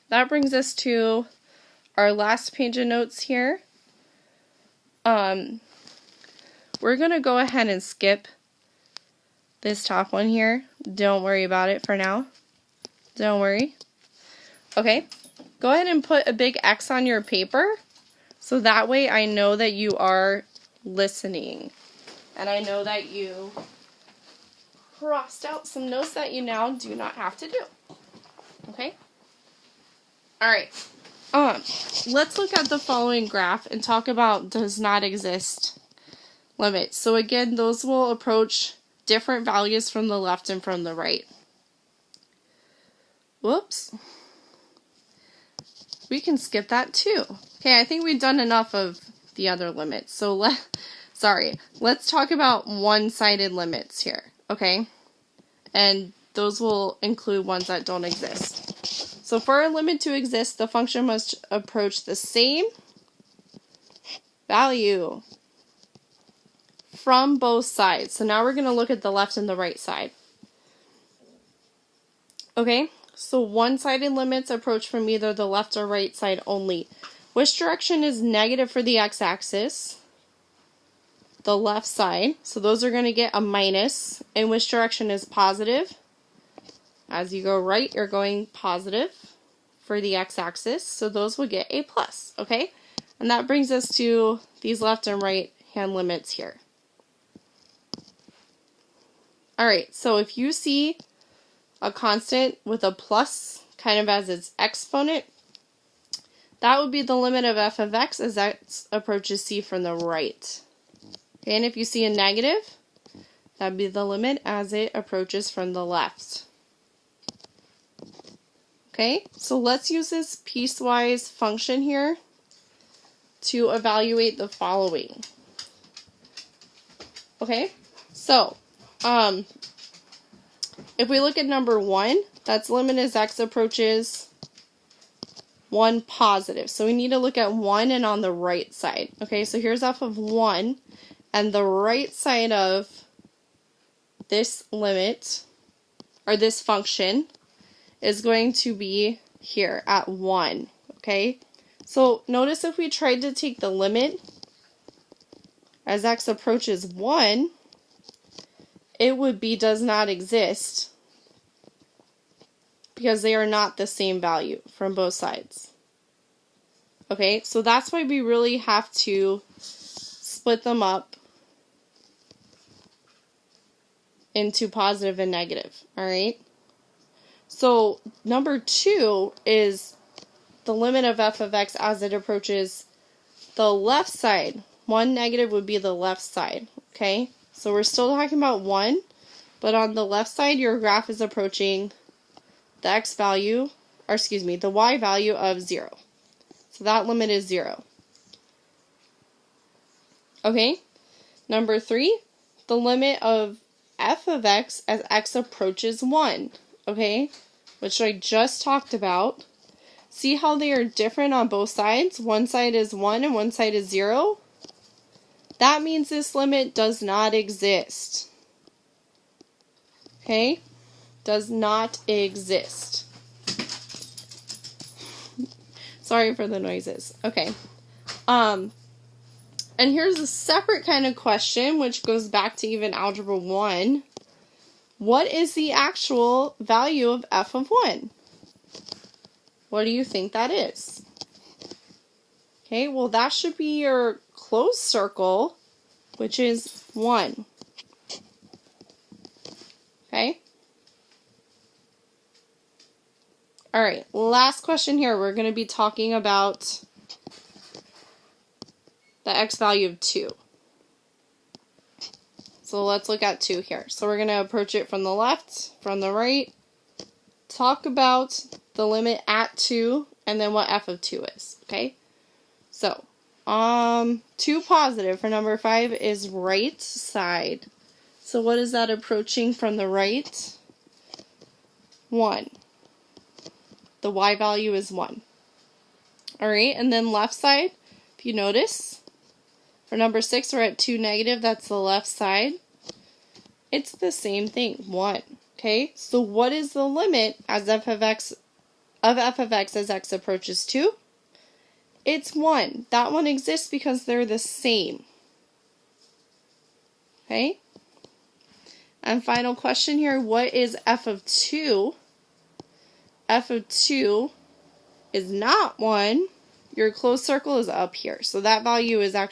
that brings us to our last page of notes here. We're going to go ahead and skip this top one here. Don't worry about it for now. Don't worry. Okay, go ahead and put a big X on your paper so that way I know that you are listening. And I know that you crossed out some notes that you now do not have to do. Okay? Alright. Let's look at the following graph and talk about does not exist limits. So again, those will approach different values from the left and from the right. Whoops. We can skip that too. Okay, I think we've done enough of the other limits. So let's talk about one-sided limits here, okay? And those will include ones that don't exist. So for a limit to exist, the function must approach the same value from both sides. So now we're going to look at the left and the right side. Okay, so one-sided limits approach from either the left or right side only. Which direction is negative for the x-axis? The left side. So those are going to get a minus. And which direction is positive? As you go right, you're going positive for the x-axis. So those will get a plus, okay? And that brings us to these left and right hand limits here. Alright, so if you see a constant with a plus kind of as its exponent, that would be the limit of f of x as x approaches c from the right. Okay, and if you see a negative, that would be the limit as it approaches from the left. Okay, so let's use this piecewise function here to evaluate the following. Okay, so if we look at number 1, that's limit as x approaches 1 positive. So we need to look at 1 and on the right side. Okay, so here's f of 1, and the right side of this limit, or this function, is going to be here at 1. Okay, so notice if we tried to take the limit as x approaches 1, it would be does not exist because they are not the same value from both sides. Okay, so that's why we really have to split them up into positive and negative. Alright, so number 2 is the limit of f of x as it approaches the left side. 1 negative would be the left side. Okay, so we're still talking about 1, but on the left side your graph is approaching the x value, or excuse me, the y value of 0. So that limit is 0. Okay, number 3, the limit of f of x as x approaches 1. Okay, which I just talked about. See how they are different on both sides? One side is 1 and one side is 0. That means this limit does not exist. Okay? Does not exist. Sorry for the noises. Okay. And here's a separate kind of question, which goes back to even Algebra 1. What is the actual value of f of 1? What do you think that is? Okay, well that should be your closed circle, which is 1. Okay? Alright, last question here. We're going to be talking about the x value of 2. So let's look at 2 here. So we're going to approach it from the left, from the right, talk about the limit at 2, and then what f of 2 is. Okay? So, 2 positive for number 5 is right side. So what is that approaching from the right? 1. The y value is 1. Alright, and then left side, if you notice, for number 6 we're at 2 negative, that's the left side. It's the same thing, 1. Okay, so what is the limit as f of x of f of x as x approaches 2? It's 1. That one exists because they're the same. Okay? And final question here, what is f of 2? F of 2 is not 1. Your closed circle is up here. So that value is actually